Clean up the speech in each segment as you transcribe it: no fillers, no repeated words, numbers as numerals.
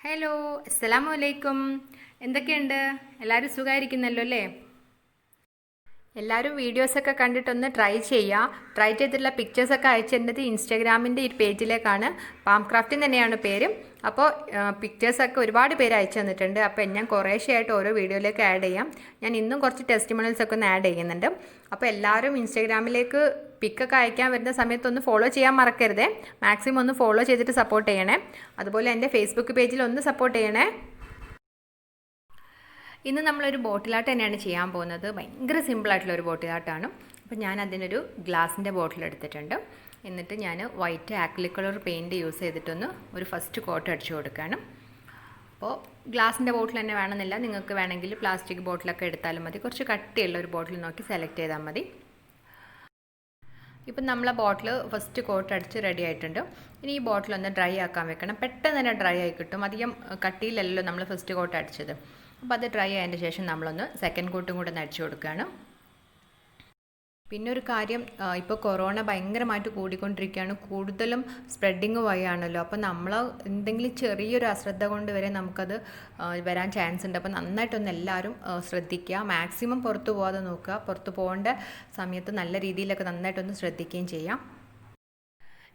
Hello, അസ്സലാമു അലൈക്കും. എന്തൊക്കെയുണ്ട്? എല്ലാവരും സുഖമായിരിക്കുന്നല്ലോ അല്ലേ? എല്ലാവരും വീഡിയോസൊക്കെ കണ്ടിട്ടൊന്ന് ട്രൈ ചെയ്യുക. ട്രൈ ചെയ്തിട്ടുള്ള പിക്ചേഴ്സൊക്കെ അയച്ചിരുന്നത് ഇൻസ്റ്റാഗ്രാമിൻ്റെ ഈ പേജിലേക്കാണ്. പാംക്രാഫ്റ്റിൽ തന്നെയാണ് പേര്. അപ്പോൾ പിക്ചേഴ്സൊക്കെ ഒരുപാട് പേര് അയച്ചു തന്നിട്ടുണ്ട്. അപ്പോൾ ഞാൻ കുറേശ്ശെയായിട്ട് ഓരോ വീഡിയോയിലേക്ക് ആഡ് ചെയ്യാം. ഞാൻ ഇന്നും കുറച്ച് ടെസ്റ്റിമോണിയൽസൊക്കെ ഒന്ന് ആഡ് ചെയ്യുന്നുണ്ട്. അപ്പോൾ എല്ലാവരും ഇൻസ്റ്റാഗ്രാമിലേക്ക് പിക്കൊക്കെ അയക്കാൻ വരുന്ന സമയത്തൊന്ന് ഫോളോ ചെയ്യാൻ മറക്കരുതേ. മാക്സിമം ഒന്ന് ഫോളോ ചെയ്തിട്ട് സപ്പോർട്ട് ചെയ്യണേ. അതുപോലെ എൻ്റെ ഫേസ്ബുക്ക് പേജിൽ ഒന്ന് സപ്പോർട്ട് ചെയ്യണേ. ഇന്ന് നമ്മളൊരു ബോട്ടിലാട്ട് തന്നെയാണ് ചെയ്യാൻ പോകുന്നത്. ഭയങ്കര സിമ്പിളായിട്ടുള്ളൊരു ബോട്ടിലാട്ടാണ്. അപ്പോൾ ഞാൻ അതിനൊരു ഗ്ലാസിൻ്റെ ബോട്ടിൽ എടുത്തിട്ടുണ്ട്. എന്നിട്ട് ഞാൻ white acrylic colour paint use ചെയ്തിട്ടൊന്ന് ഒരു ഫസ്റ്റ് കോട്ട് അടിച്ചു കൊടുക്കുകയാണ്. അപ്പോൾ ഗ്ലാസിൻ്റെ ബോട്ടിൽ തന്നെ വേണമെന്നില്ല, നിങ്ങൾക്ക് വേണമെങ്കിൽ പ്ലാസ്റ്റിക് ബോട്ടിലൊക്കെ എടുത്താലും മതി. കുറച്ച് കട്ടിയുള്ള ഒരു ബോട്ടിൽ നോക്കി സെലക്ട് ചെയ്താൽ മതി. ഇപ്പം നമ്മളെ ബോട്ടിൽ ഫസ്റ്റ് കോട്ട് അടിച്ച് റെഡി ആയിട്ടുണ്ട്. ഇനി ഈ ബോട്ടിലൊന്ന് ഡ്രൈ ആക്കാൻ വെക്കണം. പെട്ടെന്ന് തന്നെ ഡ്രൈ ആയി കിട്ടും. അധികം കട്ടിയിലല്ലോ നമ്മൾ ഫസ്റ്റ് കോട്ട് അടിച്ചത്. അപ്പോൾ അത് ഡ്രൈ ആയതിൻ്റെ ശേഷം നമ്മളൊന്ന് സെക്കൻഡ് കോട്ടും കൂടെ ഒന്ന് അടിച്ചു കൊടുക്കുകയാണ്. പിന്നെ ഒരു കാര്യം, ഇപ്പോൾ കൊറോണ ഭയങ്കരമായിട്ട് കൂടിക്കൊണ്ടിരിക്കുകയാണ്. കൂടുതലും സ്പ്രെഡിങ് വഴിയാണല്ലോ. അപ്പോൾ നമ്മൾ എന്തെങ്കിലും ചെറിയൊരു അശ്രദ്ധ കൊണ്ട് വരെ നമുക്കത് വരാൻ ചാൻസ് ഉണ്ട്. അപ്പോൾ നന്നായിട്ടൊന്ന് എല്ലാവരും ശ്രദ്ധിക്കുക. മാക്സിമം പുറത്ത് പോകാതെ നോക്കുക. പുറത്ത് പോകേണ്ട സമയത്ത് നല്ല രീതിയിലൊക്കെ നന്നായിട്ടൊന്ന് ശ്രദ്ധിക്കുകയും ചെയ്യാം.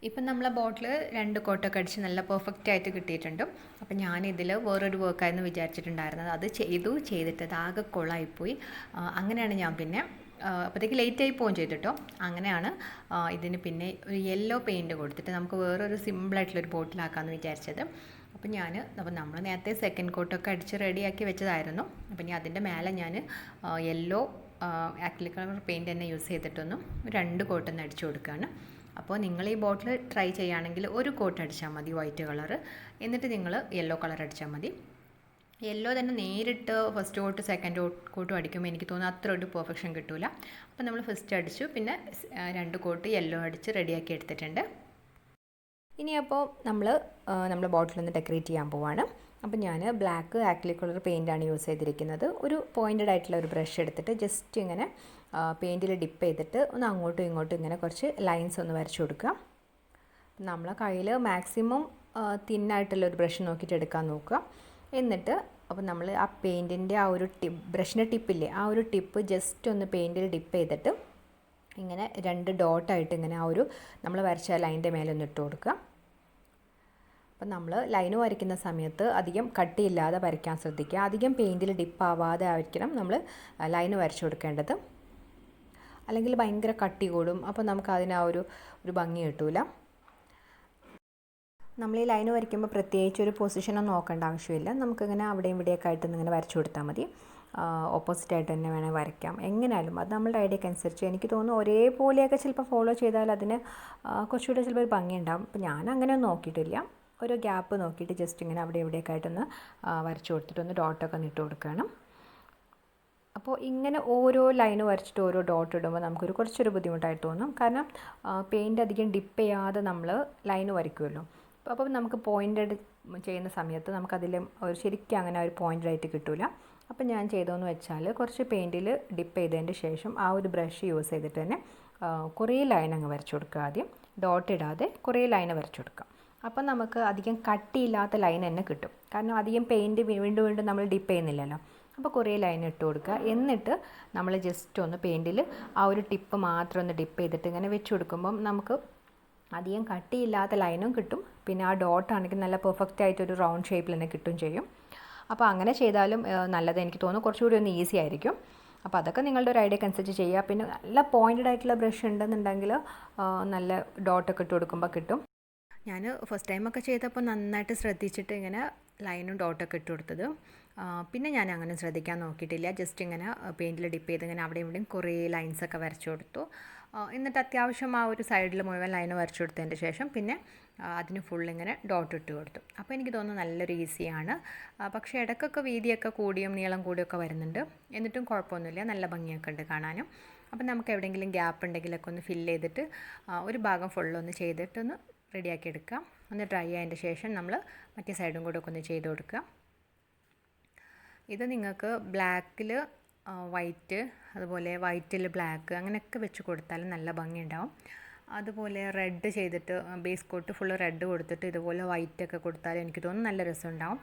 ഇപ്പം നമ്മളെ ബോട്ടിൽ 2 കോട്ടൊക്കെ അടിച്ച് നല്ല പെർഫെക്റ്റ് ആയിട്ട് കിട്ടിയിട്ടുണ്ട്. അപ്പം ഞാനിതിൽ വേറൊരു വർക്കായിരുന്നു വിചാരിച്ചിട്ടുണ്ടായിരുന്നത്. അത് ചെയ്തിട്ട് അത് ആകെ കൊളായിപ്പോയി. അങ്ങനെയാണ് ഞാൻ പിന്നെ അപ്പോഴത്തേക്ക് ലേറ്റായി പോവുകയും ചെയ്തിട്ടോ. അങ്ങനെയാണ് ഇതിന് പിന്നെ ഒരു യെല്ലോ പെയിൻറ്റ് കൊടുത്തിട്ട് നമുക്ക് വേറൊരു സിമ്പിളായിട്ടുള്ളൊരു ബോട്ടിലാക്കാമെന്ന് വിചാരിച്ചത്. അപ്പോൾ നമ്മൾ നേരത്തെ സെക്കൻഡ് കോട്ടൊക്കെ അടിച്ച് റെഡിയാക്കി വെച്ചതായിരുന്നു. അപ്പം ഇനി അതിൻ്റെ മേലെ ഞാൻ യെല്ലോ ആക്രിലിക് കളർ പെയിൻറ്റ് തന്നെ യൂസ് ചെയ്തിട്ടൊന്നും 2 കോട്ടൊന്ന് അടിച്ചു കൊടുക്കുകയാണ്. അപ്പോൾ നിങ്ങൾ ഈ ബോട്ടിൽ ട്രൈ ചെയ്യുകയാണെങ്കിൽ ഒരു കോട്ട് അടിച്ചാൽ മതി വൈറ്റ് കളർ. എന്നിട്ട് നിങ്ങൾ യെല്ലോ കളർ അടിച്ചാൽ മതി. യെല്ലോ തന്നെ നേരിട്ട് ഫസ്റ്റ് കോട്ട് സെക്കൻഡ് കോട്ടും അടിക്കുമ്പോൾ എനിക്ക് തോന്നുന്നു അത്ര ഒരു പെർഫെക്ഷൻ കിട്ടില്ല. അപ്പോൾ നമ്മൾ ഫസ്റ്റ് അടിച്ചു, പിന്നെ 2 കോട്ട് യെല്ലോ അടിച്ച് റെഡിയാക്കി എടുത്തിട്ടുണ്ട്. ഇനിയപ്പോൾ നമ്മൾ ബോട്ടിലൊന്ന് ഡെക്കറേറ്റ് ചെയ്യാൻ പോവാണ്. അപ്പോൾ ഞാൻ ബ്ലാക്ക് ആക്രിലിക് കളർ പെയിൻറ്റാണ് യൂസ് ചെയ്തിരിക്കുന്നത്. ഒരു പോയിൻറ്റഡ് ആയിട്ടുള്ള ഒരു ബ്രഷ് എടുത്തിട്ട് ജസ്റ്റ് ഇങ്ങനെ പെയിൻറ്റിൽ ഡിപ്പ് ചെയ്തിട്ട് ഒന്ന് അങ്ങോട്ടും ഇങ്ങോട്ടും ഇങ്ങനെ കുറച്ച് ലൈൻസ് ഒന്ന് വരച്ചു കൊടുക്കുക. നമ്മളെ കയ്യിൽ മാക്സിമം തിന്നായിട്ടുള്ളൊരു ബ്രഷ് നോക്കിയിട്ട് എടുക്കാൻ നോക്കുക. എന്നിട്ട് അപ്പോൾ നമ്മൾ ആ പെയിൻറ്റിൻ്റെ ആ ഒരു ബ്രഷിൻ്റെ ടിപ്പില്ലേ, ആ ഒരു ടിപ്പ് ജസ്റ്റ് ഒന്ന് പെയിൻറ്റിൽ ഡിപ്പ് ചെയ്തിട്ട് ഇങ്ങനെ 2 ഡോട്ടായിട്ട് ഇങ്ങനെ ആ ഒരു നമ്മൾ വരച്ച ലൈനിൻ്റെ മേലെ ഒന്ന് ഇട്ട് കൊടുക്കുക. അപ്പം നമ്മൾ ലൈന് വരയ്ക്കുന്ന സമയത്ത് അധികം കട്ടിയില്ലാതെ വരയ്ക്കാൻ ശ്രദ്ധിക്കുക. അധികം പെയിൻറ്റിൽ ഡിപ്പാവാതെ ആയിരിക്കണം നമ്മൾ ലൈന് വരച്ചു കൊടുക്കേണ്ടത്. അല്ലെങ്കിൽ ഭയങ്കര കട്ടി കൂടും. അപ്പോൾ നമുക്ക് അതിന് ആ ഒരു ഭംഗി കിട്ടില്ല. നമ്മൾ ഈ ലൈന് വരയ്ക്കുമ്പോൾ പ്രത്യേകിച്ച് ഒരു പൊസിഷനൊന്നും നോക്കേണ്ട ആവശ്യമില്ല. നമുക്കിങ്ങനെ അവിടെയും ഇവിടെയൊക്കെ ആയിട്ട് ഇങ്ങനെ വരച്ചു കൊടുത്താൽ മതി. ഓപ്പോസിറ്റായിട്ട് തന്നെ വേണേൽ വരയ്ക്കാം. എങ്ങനെയാലും അത് നമ്മളുടെ ഐഡിയക്ക് അനുസരിച്ച്. എനിക്ക് തോന്നുന്നു ഒരേപോലെയൊക്കെ ചിലപ്പോൾ ഫോളോ ചെയ്താൽ അതിന് കുറച്ചുകൂടെ ചിലപ്പോൾ ഒരു ഭംഗി ഉണ്ടാകും. അപ്പോൾ ഞാൻ അങ്ങനെയൊന്നും നോക്കിയിട്ടില്ല. ഒരു ഗ്യാപ്പ് നോക്കിയിട്ട് ജസ്റ്റ് ഇങ്ങനെ അവിടെ ഇവിടെയൊക്കെ ആയിട്ടൊന്ന് വരച്ചു കൊടുത്തിട്ടൊന്ന് ഡോട്ടൊക്കെ ഇട്ട് കൊടുക്കണം. അപ്പോൾ ഇങ്ങനെ ഓരോ ലൈന് വരച്ചിട്ട് ഓരോ ഡോട്ട് ഇടുമ്പോൾ നമുക്കൊരു കുറച്ചൊരു ബുദ്ധിമുട്ടായിട്ട് തോന്നും. കാരണം പെയിൻറ്റ് അധികം ഡിപ്പ് ചെയ്യാതെ നമ്മൾ ലൈന് വരയ്ക്കുമല്ലോ. അപ്പോൾ നമുക്ക് പോയിൻ്റഡ് ചെയ്യുന്ന സമയത്ത് നമുക്കതിൽ ഒരു ശരിക്കും അങ്ങനെ ഒരു പോയിൻ്റഡായിട്ട് കിട്ടില്ല. അപ്പോൾ ഞാൻ ചെയ്തതെന്ന് വെച്ചാൽ കുറച്ച് പെയിൻറ്റിൽ ഡിപ്പ് ചെയ്തതിൻ്റെ ശേഷം ആ ഒരു ബ്രഷ് യൂസ് ചെയ്തിട്ട് തന്നെ കുറേ ലൈൻ അങ്ങ് വരച്ചു കൊടുക്കുക. ആദ്യം ഡോട്ട് ഇടാതെ കുറേ ലൈന് വരച്ചു കൊടുക്കുക. അപ്പം നമുക്ക് അധികം കട്ടിയില്ലാത്ത ലൈൻ തന്നെ കിട്ടും. കാരണം അധികം പെയിൻറ്റ് വീണ്ടും വീണ്ടും നമ്മൾ ഡിപ്പ് ചെയ്യുന്നില്ലല്ലോ. അപ്പോൾ കുറേ ലൈൻ ഇട്ട് കൊടുക്കുക. എന്നിട്ട് നമ്മൾ ജസ്റ്റ് ഒന്ന് പെയിൻറ്റിൽ ആ ഒരു ടിപ്പ് മാത്രം ഒന്ന് ഡിപ്പ് ചെയ്തിട്ട് ഇങ്ങനെ വെച്ച് കൊടുക്കുമ്പം നമുക്ക് അധികം കട്ടിയില്ലാത്ത ലൈനും കിട്ടും. പിന്നെ ആ ഡോട്ടാണെങ്കിൽ നല്ല പെർഫെക്റ്റ് ആയിട്ടൊരു റൗണ്ട് ഷേപ്പിൽ തന്നെ കിട്ടും ചെയ്യും. അപ്പോൾ അങ്ങനെ ചെയ്താലും നല്ലത്. എനിക്ക് തോന്നുന്നു കുറച്ചുകൂടി ഒന്ന് ഈസി ആയിരിക്കും. അപ്പോൾ അതൊക്കെ നിങ്ങളുടെ ഒരു ഐഡിയക്ക് അനുസരിച്ച് ചെയ്യുക. പിന്നെ നല്ല പോയിൻറ്റഡ് ആയിട്ടുള്ള ബ്രഷ് ഉണ്ടെന്നുണ്ടെങ്കിൽ നല്ല ഡോട്ടൊക്കെ ഇട്ട് കൊടുക്കുമ്പോൾ കിട്ടും. ഞാൻ ഫസ്റ്റ് ടൈമൊക്കെ ചെയ്തപ്പോൾ നന്നായിട്ട് ശ്രദ്ധിച്ചിട്ട് ഇങ്ങനെ ലൈനും ഡോട്ടൊക്കെ ഇട്ട് കൊടുത്തത്. പിന്നെ ഞാൻ അങ്ങനെ ശ്രദ്ധിക്കാൻ നോക്കിയിട്ടില്ല. ജസ്റ്റ് ഇങ്ങനെ പെയിൻറ്റിൽ ഡിപ്പ് ചെയ്ത് ഇങ്ങനെ അവിടെയും ഇവിടെയും കുറേ ലൈൻസൊക്കെ വരച്ചു കൊടുത്തു. എന്നിട്ട് അത്യാവശ്യം ആ ഒരു സൈഡിൽ മുഴുവൻ ലൈന് വരച്ചു കൊടുത്തതിൻ്റെ ശേഷം പിന്നെ അതിന് ഫുൾ ഇങ്ങനെ ഡോട്ട് ഇട്ട് കൊടുത്തു. അപ്പോൾ എനിക്ക് തോന്നുന്നു നല്ലൊരു ഈസിയാണ്. പക്ഷേ ഇടയ്ക്കൊക്കെ വീതിയൊക്കെ കൂടിയും നീളം കൂടിയൊക്കെ വരുന്നുണ്ട്. എന്നിട്ടും കുഴപ്പമൊന്നുമില്ല, നല്ല ഭംഗിയൊക്കെ ഉണ്ട് കാണാനും. അപ്പം നമുക്ക് എവിടെയെങ്കിലും ഗ്യാപ്പ് ഉണ്ടെങ്കിലൊക്കെ ഒന്ന് ഫില്ല് ചെയ്തിട്ട് ഒരു ഭാഗം ഫുള്ളൊന്ന് ചെയ്തിട്ടൊന്ന് റെഡിയാക്കി എടുക്കാം. ഒന്ന് ഡ്രൈ ആയതിൻ്റെ ശേഷം നമ്മൾ മറ്റേ സൈഡും കൂടെ ഒക്കെ ഒന്ന് ചെയ്ത് കൊടുക്കുക. ഇത് നിങ്ങൾക്ക് ബ്ലാക്കിൽ വൈറ്റ്, അതുപോലെ വൈറ്റിൽ ബ്ലാക്ക് അങ്ങനെയൊക്കെ വെച്ച് കൊടുത്താലും നല്ല ഭംഗി ഉണ്ടാവും. അതുപോലെ റെഡ് ചെയ്തിട്ട് ബേസ് കോട്ട് ഫുള്ള് റെഡ് കൊടുത്തിട്ട് ഇതുപോലെ വൈറ്റൊക്കെ കൊടുത്താലും എനിക്ക് തോന്നുന്നു നല്ല രസമുണ്ടാവും.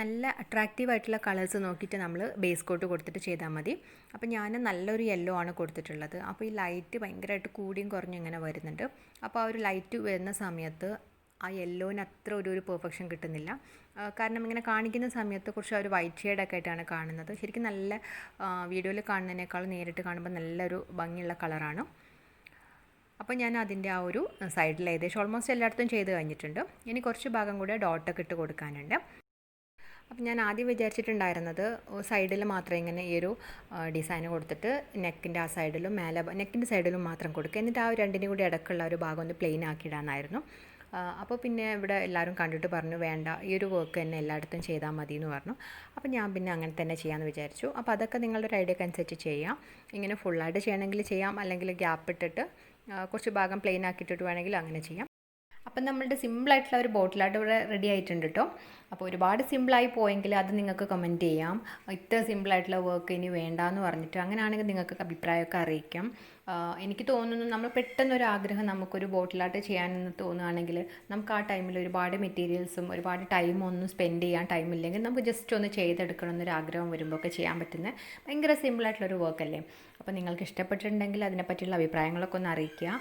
നല്ല അട്രാക്റ്റീവ് ആയിട്ടുള്ള കളേഴ്സ് നോക്കിയിട്ട് നമ്മൾ ബേസ് കോട്ട് കൊടുത്തിട്ട് ചെയ്താൽ മതി. അപ്പോൾ ഞാൻ നല്ലൊരു യെല്ലോ ആണ് കൊടുത്തിട്ടുള്ളത്. അപ്പോൾ ഈ ലൈറ്റ് ഭയങ്കരമായിട്ട് കൂടിയും കുറഞ്ഞും ഇങ്ങനെ വരുന്നുണ്ട്. അപ്പോൾ ആ ഒരു ലൈറ്റ് വരുന്ന സമയത്ത് ആ യെല്ലോന് അത്ര ഒരു പെർഫെക്ഷൻ കിട്ടുന്നില്ല. കാരണം ഇങ്ങനെ കാണിക്കുന്ന സമയത്ത് കുറച്ച് ഒരു വൈറ്റ് ഷെയ്ഡൊക്കെ ആയിട്ടാണ് കാണുന്നത്. ശരിക്കും നല്ല വീഡിയോയിൽ കാണുന്നതിനേക്കാൾ നേരിട്ട് കാണുമ്പോൾ നല്ലൊരു ഭംഗിയുള്ള കളറാണ്. അപ്പോൾ ഞാൻ അതിൻ്റെ ആ ഒരു സൈഡിൽ ഏകദേശം ഓൾമോസ്റ്റ് എല്ലായിടത്തും ചെയ്ത് കഴിഞ്ഞിട്ടുണ്ട്. ഇനി കുറച്ച് ഭാഗം കൂടെ ഡോട്ടൊക്കെ ഇട്ട് കൊടുക്കാനുണ്ട്. അപ്പോൾ ഞാൻ ആദ്യം വിചാരിച്ചിട്ടുണ്ടായിരുന്നത് സൈഡിൽ മാത്രം ഇങ്ങനെ ഈ ഒരു ഡിസൈൻ കൊടുത്തിട്ട് നെക്കിൻ്റെ ആ സൈഡിലും നെക്കിൻ്റെ സൈഡിലും മാത്രം കൊടുക്കുക. എന്നിട്ട് ആ രണ്ടിനും കൂടി ഇടയ്ക്കുള്ള ഒരു ഭാഗം ഒന്ന് പ്ലെയിൻ ആക്കിയിടാനായിരുന്നു. അപ്പോൾ പിന്നെ ഇവിടെ എല്ലാവരും കണ്ടിട്ട് പറഞ്ഞു വേണ്ട, ഈ ഒരു വർക്ക് തന്നെ എല്ലായിടത്തും ചെയ്താൽ മതി എന്ന് പറഞ്ഞു. അപ്പോൾ ഞാൻ പിന്നെ അങ്ങനെ തന്നെ ചെയ്യാമെന്ന് വിചാരിച്ചു. അപ്പോൾ അതൊക്കെ നിങ്ങളുടെ ഒരു ഐഡിയക്ക് അനുസരിച്ച് ചെയ്യാം. ഇങ്ങനെ ഫുള്ളായിട്ട് ചെയ്യണമെങ്കിൽ ചെയ്യാം, അല്ലെങ്കിൽ ഗ്യാപ്പ് ഇട്ടിട്ട് കുറച്ച് ഭാഗം പ്ലെയിൻ ആക്കിയിട്ടിട്ട് വേണമെങ്കിൽ അങ്ങനെ ചെയ്യാം. അപ്പം നമ്മളുടെ സിമ്പിളായിട്ടുള്ള ഒരു ബോട്ടിലായിട്ട് ഇവിടെ റെഡി ആയിട്ടുണ്ട് കേട്ടോ. അപ്പോൾ ഒരുപാട് സിമ്പിളായി പോയെങ്കിൽ അത് നിങ്ങൾക്ക് കമൻറ്റ് ചെയ്യാം. ഇത്ര സിമ്പിളായിട്ടുള്ള വർക്ക് ഇനി വേണ്ടാന്ന് പറഞ്ഞിട്ട്, അങ്ങനെയാണെങ്കിൽ നിങ്ങൾക്ക് അഭിപ്രായമൊക്കെ അറിയിക്കാം. എനിക്ക് തോന്നുന്നു നമ്മൾ പെട്ടെന്നൊരു ആഗ്രഹം നമുക്കൊരു ബോട്ടിലായിട്ട് ചെയ്യാനെന്ന് തോന്നുകയാണെങ്കിൽ നമുക്ക് ആ ടൈമിൽ ഒരുപാട് മെറ്റീരിയൽസും ഒരുപാട് ടൈമും ഒന്നും സ്പെൻഡ് ചെയ്യാൻ ടൈമില്ലെങ്കിൽ നമുക്ക് ജസ്റ്റ് ഒന്ന് ചെയ്തെടുക്കണം എന്നൊരു ആഗ്രഹം വരുമ്പോൾ ഒക്കെ ചെയ്യാൻ പറ്റുന്ന ഭയങ്കര സിമ്പിളായിട്ടുള്ളൊരു വർക്കല്ലേ. അപ്പോൾ നിങ്ങൾക്ക് ഇഷ്ടപ്പെട്ടിട്ടുണ്ടെങ്കിൽ അതിനെപ്പറ്റിയുള്ള അഭിപ്രായങ്ങളൊക്കെ ഒന്ന് അറിയിക്കുക.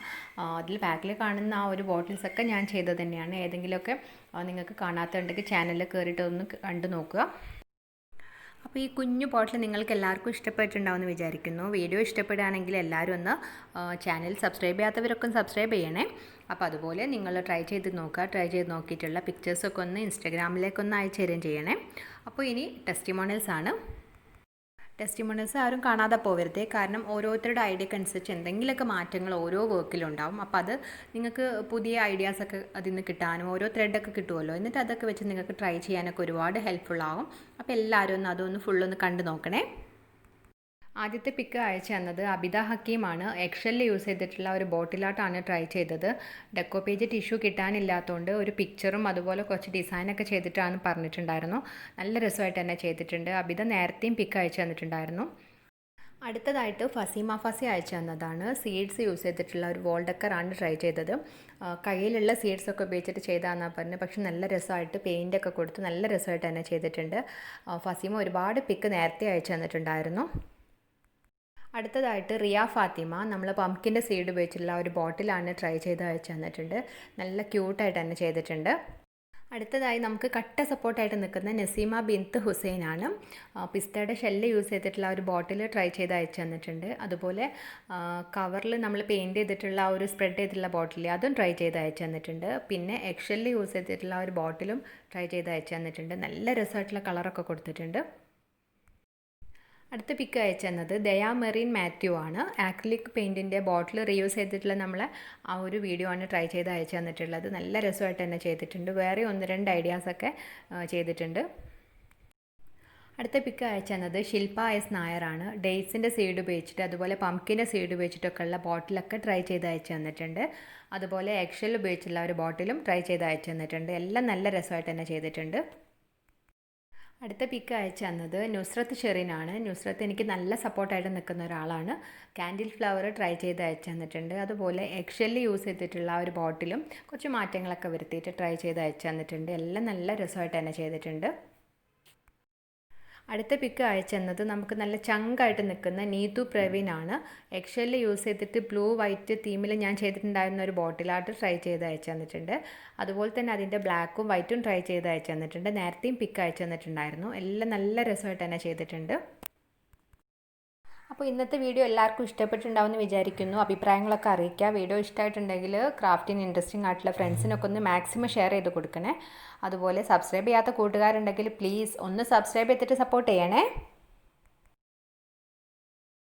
അതിൽ ബാക്കിൽ കാണുന്ന ആ ഒരു ബോട്ടിൽസൊക്കെ ഞാൻ ചെയ്തത് തന്നെയാണ്. ഏതെങ്കിലുമൊക്കെ നിങ്ങൾക്ക് കാണാത്തുണ്ടെങ്കിൽ ചാനലിൽ കയറിയിട്ട് ഒന്ന് കണ്ടു നോക്കുക. അപ്പോൾ ഈ കുഞ്ഞു ബോട്ടിൽ നിങ്ങൾക്ക് എല്ലാവർക്കും ഇഷ്ടപ്പെട്ടിട്ടുണ്ടാവുമെന്ന് വിചാരിക്കുന്നു. വീഡിയോ ഇഷ്ടപ്പെടുകയാണെങ്കിൽ എല്ലാവരും ഒന്ന് ചാനൽ സബ്സ്ക്രൈബ് ചെയ്യാത്തവരൊക്കെ സബ്സ്ക്രൈബ് ചെയ്യണേ. അപ്പോൾ അതുപോലെ നിങ്ങൾ ട്രൈ ചെയ്ത് നോക്കുക. ട്രൈ ചെയ്ത് നോക്കിയിട്ടുള്ള പിക്ചേഴ്സൊക്കെ ഒന്ന് ഇൻസ്റ്റാഗ്രാമിലേക്കൊന്ന് അയച്ചു തരുകയും ചെയ്യണേ. അപ്പോൾ ഇനി ടെസ്റ്റിമോണിയൽസ് ആണ്. ടെസ്റ്റിമോണിയൽസ് ആരും കാണാതെ പോകരുത്. കാരണം ഓരോരുത്തരുടെ ഐഡിയക്ക് അനുസരിച്ച് എന്തെങ്കിലുമൊക്കെ മാറ്റങ്ങൾ ഓരോ വർക്കിലുണ്ടാവും. അപ്പോൾ അത് നിങ്ങൾക്ക് പുതിയ ഐഡിയാസൊക്കെ അതിൽ നിന്ന് കിട്ടാനും ഓരോ ത്രെഡൊക്കെ കിട്ടുമല്ലോ. എന്നിട്ട് അതൊക്കെ വെച്ച് നിങ്ങൾക്ക് ട്രൈ ചെയ്യാനൊക്കെ ഒരുപാട് ഹെൽപ്ഫുള്ളാവും. അപ്പോൾ എല്ലാവരും ഒന്ന് അതൊന്ന് ഫുള്ളൊന്ന് കണ്ടു നോക്കണേ. ആദ്യത്തെ പിക്ക് അയച്ചു തന്നത് അബിത ഹക്കീമാണ്. എക്സലിൽ യൂസ് ചെയ്തിട്ടുള്ള ഒരു ബോട്ടിലായിട്ടാണ് ട്രൈ ചെയ്തത്. ഡെക്കോ പേജ് ടിഷ്യൂ കിട്ടാനില്ലാത്തതുകൊണ്ട് ഒരു പിക്ചറും അതുപോലെ കുറച്ച് ഡിസൈനൊക്കെ ചെയ്തിട്ടാണ് പറഞ്ഞിട്ടുണ്ടായിരുന്നു. നല്ല രസമായിട്ട് തന്നെ ചെയ്തിട്ടുണ്ട്. അബിത നേരത്തെയും പിക്ക് അയച്ചു തന്നിട്ടുണ്ടായിരുന്നു. അടുത്തതായിട്ട് ഫസെ അയച്ചു തന്നതാണ്. സീഡ്സ് യൂസ് ചെയ്തിട്ടുള്ള ഒരു വോൾ ഡെക്കറാണ് ട്രൈ ചെയ്തത്. കയ്യിലുള്ള സീഡ്സൊക്കെ ഉപയോഗിച്ചിട്ട് ചെയ്താന്നാണ് പറഞ്ഞത്. പക്ഷെ നല്ല രസമായിട്ട് പെയിൻ്റൊക്കെ കൊടുത്ത് നല്ല രസമായിട്ട് തന്നെ ചെയ്തിട്ടുണ്ട്. ഫസീമ ഒരുപാട് പിക്ക് നേരത്തെ അയച്ചു തന്നിട്ടുണ്ടായിരുന്നു. അടുത്തതായിട്ട് റിയ ഫാത്തിമ നമ്മൾ പംകിൻ്റെ സീഡ് ഉപയോഗിച്ചിട്ടുള്ള ഒരു ബോട്ടിലാണ് ട്രൈ ചെയ്ത് അയച്ചു തന്നിട്ടുണ്ട്. നല്ല ക്യൂട്ടായിട്ട് തന്നെ ചെയ്തിട്ടുണ്ട്. അടുത്തതായി നമുക്ക് കട്ട സപ്പോർട്ടായിട്ട് നിൽക്കുന്ന നസീമ ബിൻത്ത് ഹുസൈനാണ്. പിസ്തയുടെ ഷെല്ല് യൂസ് ചെയ്തിട്ടുള്ള ഒരു ബോട്ടിൽ ട്രൈ ചെയ്ത് അയച്ചു തന്നിട്ടുണ്ട്. അതുപോലെ കവറിൽ നമ്മൾ പെയിൻറ്റ് ചെയ്തിട്ടുള്ള ഒരു സ്പ്രെഡ് ചെയ്തിട്ടുള്ള ബോട്ടിൽ അതും ട്രൈ ചെയ്ത് അയച്ചു തന്നിട്ടുണ്ട്. പിന്നെ എക്സലിൽ യൂസ് ചെയ്തിട്ടുള്ള ഒരു ബോട്ടിലും ട്രൈ ചെയ്ത് അയച്ചു തന്നിട്ടുണ്ട്. നല്ല രസമായിട്ടുള്ള കളറൊക്കെ കൊടുത്തിട്ടുണ്ട്. അടുത്ത പിക്ക് അയച്ചു തന്നത് ദയ മെറിൻ മാthew ആണ്. ആക്രിലിക് പെയിൻറ്റിൻ്റെ ബോട്ടിൽ റീയൂസ് ചെയ്തിട്ടുള്ള നമ്മളെ ആ ഒരു വീഡിയോ ആണ് ട്രൈ ചെയ്ത് അയച്ചു തന്നിട്ടുള്ളത്. നല്ല രസമായിട്ട് തന്നെ ചെയ്തിട്ടുണ്ട്. വേറെ 1-2 ഐഡിയാസൊക്കെ ചെയ്തിട്ടുണ്ട്. അടുത്ത പിക്ക് അയച്ചു തന്നത് ശില്പ എസ് നായരാണ്. ഡേറ്റ്സിൻ്റെ സീഡ് ഉപയോഗിച്ചിട്ട് അതുപോലെ പംകിൻ്റെ സീഡ് ഉപയോഗിച്ചിട്ടൊക്കെ ഉള്ള ബോട്ടിലൊക്കെ ട്രൈ ചെയ്ത് അയച്ചു തന്നിട്ടുണ്ട്. അതുപോലെ എക്സൽ ഉപയോഗിച്ചുള്ള ഒരു ബോട്ടിലും ട്രൈ ചെയ്ത് അയച്ചു തന്നിട്ടുണ്ട്. എല്ലാം നല്ല രസമായിട്ട് തന്നെ ചെയ്തിട്ടുണ്ട്. അടുത്ത പിക്ക് അയച്ചു തന്നത് നുസ്രത്ത് ഷെറിനാണ്. നുസ്രത്ത് എനിക്ക് നല്ല സപ്പോർട്ടായിട്ട് നിൽക്കുന്ന ഒരാളാണ്. കാൻഡിൽ ഫ്ലവർ ട്രൈ ചെയ്ത് അയച്ചു തന്നിട്ടുണ്ട്. അതുപോലെ എക്സലിൽ യൂസ് ചെയ്തിട്ടുള്ള ഒരു ബോട്ടിലും കുറച്ച് മാറ്റങ്ങളൊക്കെ വരുത്തിയിട്ട് ട്രൈ ചെയ്ത് അയച്ചു തന്നിട്ടുണ്ട്. എല്ലാം നല്ല രസമായിട്ട് തന്നെ ചെയ്തിട്ടുണ്ട്. അടുത്ത പിക്ക് അയച്ചു തന്നത് നമുക്ക് നല്ല ചങ്കായിട്ട് നിൽക്കുന്ന നീതു പ്രവീണാണ്. എക്സലിൽ യൂസ് ചെയ്തിട്ട് ബ്ലൂ വൈറ്റ് തീമിൽ ഞാൻ ചെയ്തിട്ടുണ്ടായിരുന്ന ഒരു ബോട്ടിലായിട്ട് ട്രൈ ചെയ്ത് അയച്ചു തന്നിട്ടുണ്ട്. അതുപോലെ തന്നെ അതിൻ്റെ ബ്ലാക്കും വൈറ്റും ട്രൈ ചെയ്ത് അയച്ചു തന്നിട്ടുണ്ട്. നേരത്തെയും പിക്ക് അയച്ചു തന്നിട്ടുണ്ടായിരുന്നു. എല്ലാം നല്ല രസമായിട്ട് തന്നെ ചെയ്തിട്ടുണ്ട്. അപ്പോൾ ഇന്നത്തെ വീഡിയോ എല്ലാവർക്കും ഇഷ്ടപ്പെട്ടിട്ടുണ്ടാവുമെന്ന് വിചാരിക്കുന്നു. അഭിപ്രായങ്ങളൊക്കെ അറിയിക്കുക. വീഡിയോ ഇഷ്ടമായിട്ടുണ്ടെങ്കിൽ ക്രാഫ്റ്റിന് ഇൻട്രസ്റ്റിംഗ് ആയിട്ടുള്ള ഫ്രണ്ട്സിനൊക്കെ ഒന്ന് മാക്സിമം ഷെയർ ചെയ്ത് കൊടുക്കണേ. അതുപോലെ സബ്സ്ക്രൈബ് ചെയ്യാത്ത കൂട്ടുകാരുണ്ടെങ്കിൽ പ്ലീസ് ഒന്ന് സബ്സ്ക്രൈബ് ചെയ്തിട്ട് സപ്പോർട്ട് ചെയ്യണേ.